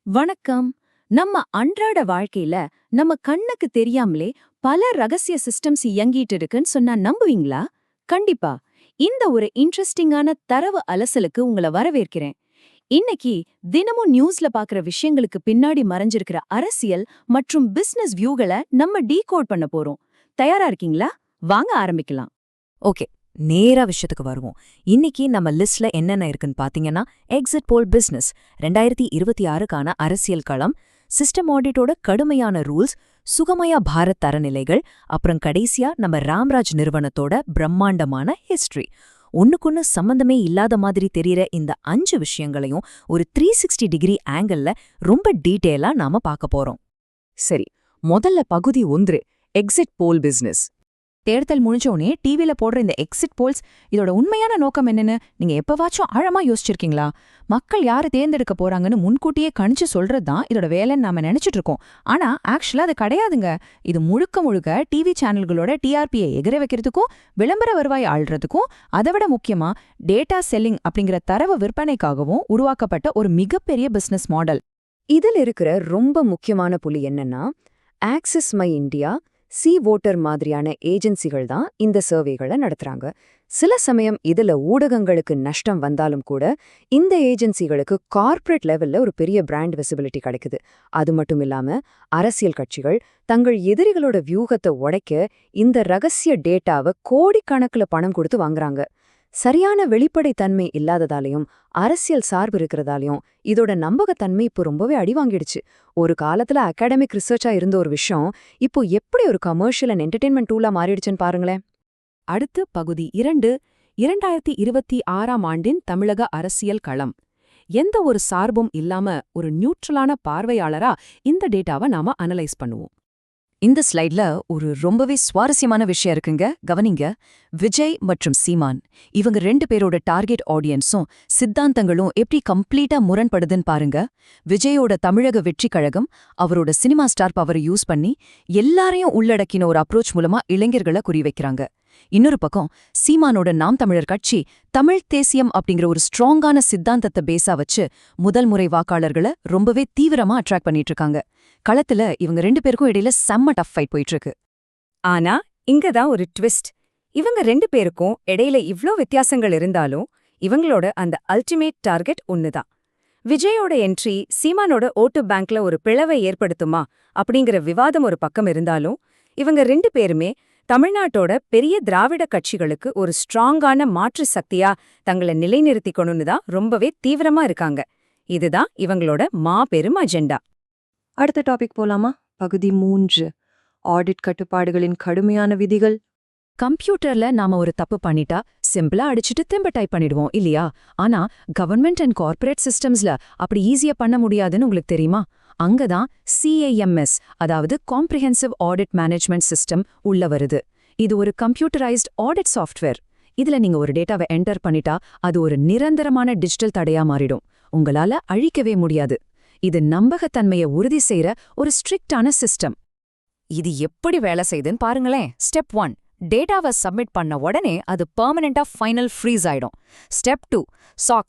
வணக்கம். நம்ம அன்றாட வாழ்க்கையில நம்ம கண்ணுக்கு தெரியாமலே பல ரகசிய சிஸ்டம்ஸ் இயங்கிட்டு இருக்குன்னு சொன்னா நம்புவீங்களா? கண்டிப்பா. இந்த ஒரு இன்ட்ரெஸ்டிங்கான தரவு அலசலுக்கு உங்கள வரவேற்கிறேன். இன்னைக்கு தினமும் நியூஸ்ல பாக்குற விஷயங்களுக்கு பின்னாடி மறைஞ்சிருக்கிற அரசியல் மற்றும் பிசினஸ் வியூகளை நம்ம டீகோட் பண்ண போறோம். தயாரா இருக்கீங்களா? வாங்க ஆரம்பிக்கலாம். ஓகே, நேரா விஷயத்துக்கு வருவோம். இன்னைக்கு நம்ம லிஸ்ட்ல என்னென்ன இருக்குன்னு பாத்தீங்கன்னா, எக்ஸிட் போல் பிசினஸ் 2026க்கான அரசியல் களம், சிஸ்டம் ஆடிட்டோட கடுமையான ரூல்ஸ், சுகமயா பாரத் தரநிலைகள், அப்புறம் கடைசியா நம்ம ராம்ராஜ் நிறுவனத்தோட பிரம்மாண்டமான ஹிஸ்டரி. ஒண்ணுக்குன்னு சம்பந்தமே இல்லாத மாதிரி தெரியற இந்த 5 விஷயங்களையும் ஒரு 360 டிகிரி ஆங்கிள்ல ரொம்ப டீட்டெயிலா நாம பார்க்க போறோம். சரி, முதல்ல பகுதி 1, எக்ஸிட் போல் பிசினஸ். தேர்தல் முடிஞ்சோடனே டிவில போடுற இந்த எக்ஸிட் போல்ஸ், இதோட உண்மையான நோக்கம் என்னன்னு நீங்க எப்பவாச்சும் ஆழமா யோசிச்சிருக்கீங்களா? மக்கள் யாரை தேர்ந்தெடுக்க போறாங்கன்னு முன்கூட்டியே கணிச்சு சொல்றது தான் இதோட வேலைன்னு நாம நினைச்சிட்டு இருக்கோம். ஆனா ஆக்சுவலா அது கிடையாதுங்க. இது முழுக்க முழுக்க டிவி சேனல்களோட டிஆர்பியை எகிர வைக்கிறதுக்கும் விளம்பர வருவாய் ஆள்றதுக்கும், அதை விட முக்கியமா டேட்டா செல்லிங் அப்படிங்கிற தரவு விற்பனைக்காகவும் உருவாக்கப்பட்ட ஒரு மிகப்பெரிய பிசினஸ் மாடல். இதில் இருக்கிற ரொம்ப முக்கியமான புள்ளி என்னன்னா, Axis My India, C Voter மாதிரியான ஏஜென்சிகள் தான் இந்த சர்வேகளை நடத்துறாங்க. சில சமயம் இதுல ஊடகங்களுக்கு நஷ்டம் வந்தாலும் கூட இந்த ஏஜென்சிகளுக்கு கார்ப்பரேட் லெவல்ல ஒரு பெரிய பிராண்ட் விசிபிலிட்டி கிடைக்குது. அது மட்டும் இல்லாம அரசியல் கட்சிகள் தங்கள் எதிரிகளோட வியூகத்தை உடைக்க இந்த ரகசிய டேட்டாவை கோடிக்கணக்குல பணம் கொடுத்து வாங்குறாங்க. சரியான வெளிப்படைத்தன்மை இல்லாததாலையும் அரசியல் சார்பு இருக்கிறதாலையும் இதோட நம்பகத்தன்மை இப்போ ரொம்பவே அடிவாங்கிடுச்சு. ஒரு காலத்துல அகாடமிக் ரிசர்ச்சா இருந்த ஒரு விஷயம் இப்போ எப்படி ஒரு கமர்ஷியல் அண்ட் என்டர்டெயின்மெண்ட் டூலா மாறிடுச்சுன்னு பாருங்களேன். அடுத்து பகுதி 2, 2026ஆம் ஆண்டின் தமிழக அரசியல் களம். எந்த ஒரு சார்பும் இல்லாம ஒரு நியூட்ரலான பார்வையாளரா இந்த டேட்டாவை நாம அனலைஸ் பண்ணுவோம். இந்த ஸ்லைட்ல ஒரு ரொம்பவே சுவாரஸ்யமான விஷயம் இருக்குங்க, கவனிங்க. விஜய் மற்றும் சீமான், இவங்க 2 பேரோட டார்கெட் ஆடியன்ஸும் சித்தாந்தங்களும் எப்படி கம்ப்ளீட்டா முரண்படுதுன்னு பாருங்க. விஜயோட தமிழக வெற்றி கழகம் அவரோட சினிமா ஸ்டார் பவரை யூஸ் பண்ணி எல்லாரையும் உள்ளடக்கின ஒரு அப்ரோச் மூலமா இளைஞர்களை குறிவைக்கிறாங்க. இன்னொரு பக்கம் சீமானோட நாம் தமிழர் கட்சி தமிழ் தேசியம் அப்படிங்கிற ஒரு ஸ்ட்ராங்கான சித்தாந்தத்தை பேஸா வச்சு முதல் முறை வாக்காளர்களை ரொம்பவே தீவிரமா அட்ராக்ட் பண்ணிட்டு இருக்காங்க. களத்துல இவங்க 2 பேருக்கும் இடையில செம்ம டஃப் ஃபைட் போயிட்டு இருக்கு. ஆனா இங்கதான் ஒரு ட்விஸ்ட். இவங்க 2 பேருக்கும் இடையில இவ்ளோ வித்தியாசங்கள் இருந்தாலும் இவங்களோட அந்த அல்டிமேட் டார்கெட் ஒண்ணுதான். விஜயோட என்ட்ரி சீமானோட ஓட்டு பேங்க்ல ஒரு பிளவை ஏற்படுத்துமா அப்படிங்கிற விவாதம் ஒரு பக்கம் இருந்தாலும், இவங்க 2 பேருமே தமிழ்நாட்டோட பெரிய திராவிட கட்சிகளுக்கு ஒரு ஸ்ட்ராங்கான மாற்று சக்தியா தங்களை நிலைநிறுத்திக்கணும்னு தான் ரொம்பவே தீவிரமா இருக்காங்க. இதுதான் இவங்களோட மாபெரும் அஜெண்டா. அடுத்த டாபிக் போலாமா? பகுதி 3, ஆடிட் கட்டுப்பாடுகளின் கடுமையான விதிகள். கம்ப்யூட்டர்ல நாம ஒரு தப்பு பண்ணிட்டா சிம்பிளா அடிச்சுட்டு திரும்ப டைப் பண்ணிடுவோம் இல்லையா? ஆனா கவர்மெண்ட் அண்ட் கார்ப்பரேட் சிஸ்டம்ஸ்ல அப்படி ஈஸியா பண்ண முடியாதுன்னு உங்களுக்கு தெரியுமா? அங்கதான் CAMS, அதாவது காம்ப்ரிஹென்சிவ் ஆடிட் மேனேஜ்மெண்ட் சிஸ்டம் உள்ள வருது. இது ஒரு கம்ப்யூட்டரைஸ்ட் ஆடிட் சாஃப்ட்வேர். இதுல நீங்க ஒரு டேட்டாவை என்டர் பண்ணிட்டா அது ஒரு நிரந்தரமான டிஜிட்டல் தடையா மாறிடும். உங்களால அழிக்கவே முடியாது. இது நம்பகத்தன்மையை உறுதி செய்யற ஒரு ஸ்ட்ரிக்டான சிஸ்டம். இது எப்படி வேலை செய்யுதுன்னு பாருங்களேன். ஸ்டெப் 1, டேட்டாவை சப்மிட் பண்ண உடனே அது பெர்மனண்டா ஃபைனல் ஃப்ரீஸ் ஆயிடும். ஸ்டெப் 2, SOX,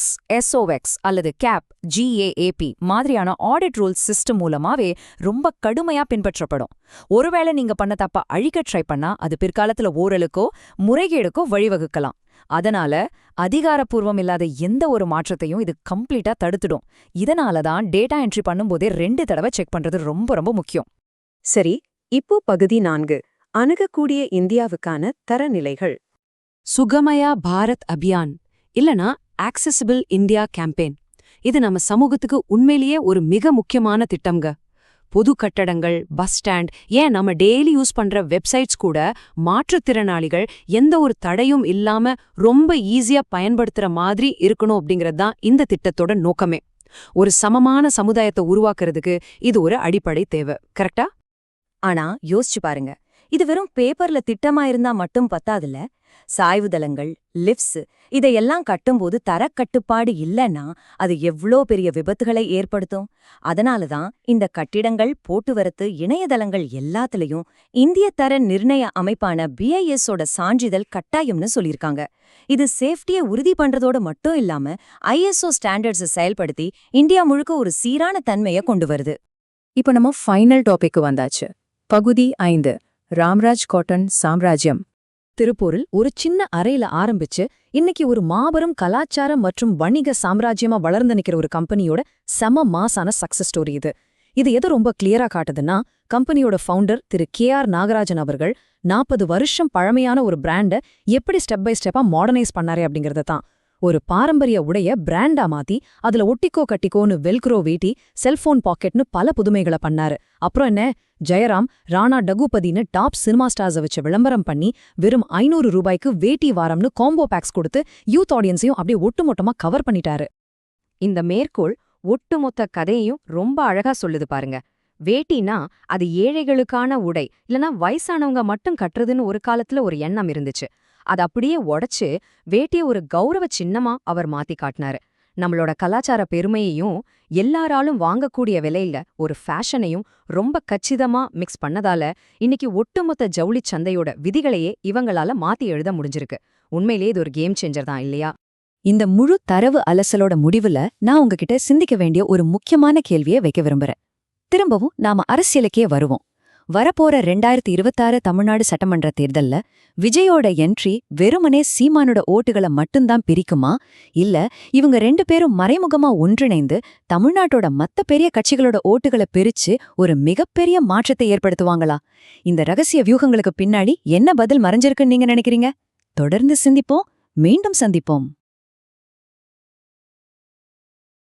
SOX அல்லது CAP, GAAP மாதிரியான ஆடிட் ரூல்ஸ் சிஸ்டம் மூலமாவே ரொம்ப கடுமையா பின்பற்றப்படும். ஒருவேளை நீங்க பண்ண தப்ப அழிக்க ட்ரை பண்ணா அது பிற்காலத்துல ஊழலுக்கோ முறைகேடுக்கோ வழிவகுக்கலாம். அதனால அதிகாரப்பூர்வம் இல்லாத எந்த ஒரு மாற்றத்தையும் இது கம்ப்ளீட்டா தடுத்துடும். இதனாலதான் டேட்டா என்ட்ரி பண்ணும்போதே 2 தடவை செக் பண்றது ரொம்ப ரொம்ப முக்கியம். சரி, இப்போ பகுதி 4, அணுகக்கூடிய இந்தியாவுக்கான தரநிலைகள். சுகமயா பாரத் அபியான் இல்லனா ஆக்சசிபிள் இந்தியா கேம்பெயின். இது நம்ம சமூகத்துக்கு உண்மையிலேயே ஒரு மிக முக்கியமான திட்டம்ங்க. பொது கட்டடங்கள், பஸ் ஸ்டாண்ட், ஏன் நம்ம டெய்லி யூஸ் பண்ற வெப்சைட்ஸ் கூட மாற்றுத்திறனாளிகள் எந்த ஒரு தடையும் இல்லாம ரொம்ப ஈஸியா பயன்படுத்துற மாதிரி இருக்கணும் அப்படிங்கிறது தான் இந்த திட்டத்தோட நோக்கமே. ஒரு சமமான சமுதாயத்தை உருவாக்குறதுக்கு இது ஒரு அடிப்படை தேவை. கரெக்டா? ஆனா யோசிச்சு பாருங்க, இது வெறும் பேப்பர்ல திட்டமா இருந்தா மட்டும் பத்தாதுல, சாய்வுதளங்கள், லிஃப்ட்ஸ் இதையெல்லாம் கட்டும்போது தரக்கட்டுப்பாடு இல்லைன்னா அது எவ்ளோ பெரிய விபத்துகளை ஏற்படுத்தும். அதனால தான் இந்த கட்டிடங்கள், போக்குவரத்து, இணையதளங்கள் எல்லாத்துலயும் இந்திய தர நிர்ணய அமைப்பான BIS ஓட சான்றிதழ் கட்டாயம்னு சொல்லியிருக்காங்க. இது சேஃப்டியை உறுதி பண்றதோட மட்டும் இல்லாம ISO ஸ்டாண்டர்ட்ஸை செயல்படுத்தி இந்தியா முழுக்க ஒரு சீரான தன்மையை கொண்டு வருது. இப்ப நம்ம ஃபைனல் டாபிக் வந்தாச்சு. பகுதி 5 ராம்ராஜ் காட்டன் சாம்ராஜ்யம். திருப்பூரில் ஒரு சின்ன அறையில ஆரம்பிச்சு இன்னைக்கு ஒரு மாபெரும் கலாச்சார மற்றும் வணிக சாம்ராஜ்யமா வளர்ந்து நிக்கிற ஒரு கம்பெனியோட செம மாசான சக்சஸ் ஸ்டோரி இது. இது எது ரொம்ப கிளியரா காட்டுதுன்னா, கம்பெனியோட ஃபவுண்டர் திரு KR நாகராஜன் அவர்கள் 40 வருஷம் பழமையான ஒரு பிராண்ட எப்படி ஸ்டெப் பை ஸ்டெப்பா மாடர்னைஸ் பண்ணாரே அப்படிங்கறது தான். ஒரு பாரம்பரிய உடைய பிராண்டா மாத்தி அதுல ஒட்டிக்கோ கட்டிக்கோன்னு வெல்க்ரோ வேட்டி, செல்போன் பாக்கெட்னு பல புதுமைகளை பண்ணாரு. அப்புறம் என்ன, ஜெயராம், ராணா டகுபதினு டாப் சினிமா ஸ்டார்ஸை வச்சு விளம்பரம் பண்ணி வெறும் 500 ரூபாய்க்கு வேட்டி வாரம்னு காம்போ பேக்ஸ் கொடுத்து யூத் ஆடியன்ஸையும் அப்படியே ஒட்டுமொத்தமா கவர் பண்ணிட்டாரு. இந்த மேற்கோள் ஒட்டுமொத்த கதையையும் ரொம்ப அழகா சொல்லுது பாருங்க. வேட்டினா அது ஏழைகளுக்கான உடை, இல்லனா வயசானவங்க மட்டும் கட்டுறதுன்னு ஒரு காலத்துல ஒரு எண்ணம் இருந்துச்சு. அது அப்படியே உடைச்சு வேட்டிய ஒரு கௌரவ சின்னமா அவர் மாத்தி காட்டினாரு. நம்மளோட கலாச்சார பெருமையையும் எல்லாராலும் வாங்கக்கூடிய விலையில ஒரு ஃபேஷனையும் ரொம்ப கச்சிதமா மிக்ஸ் பண்ணதால இன்னைக்கு ஒட்டுமொத்த ஜவுளி சந்தையோட விதிகளையே இவங்களால மாத்தி எழுத முடிஞ்சிருக்கு. உண்மையிலேயே இது ஒரு கேம் சேஞ்சர் தான் இல்லையா? இந்த முழு தரவு அலசலோட முடிவுல நான் உங்ககிட்ட சிந்திக்க வேண்டிய ஒரு முக்கியமான கேள்வியை வைக்க விரும்புறேன். திரும்பவும் நாம அரசியலுக்கே வருவோம். வரப்போற 2026 தமிழ்நாடு சட்டமன்ற தேர்தல்ல விஜயோட என்ட்ரி வெறுமனே சீமானோட ஓட்டுகளை மட்டும்தான் பிரிக்குமா, இல்ல இவங்க 2 பேரும் மறைமுகமா ஒன்றிணைந்து தமிழ்நாட்டோட மத்த பெரிய கட்சிகளோட ஓட்டுகளை பிரிச்சு ஒரு மிகப்பெரிய மாற்றத்தை ஏற்படுத்துவாங்களா? இந்த ரகசிய வியூகங்களுக்கு பின்னாடி என்ன பதில் மறைஞ்சிருக்குன்னு நீங்க நினைக்கிறீங்க? தொடர்ந்து சிந்திப்போம். மீண்டும் சந்திப்போம்.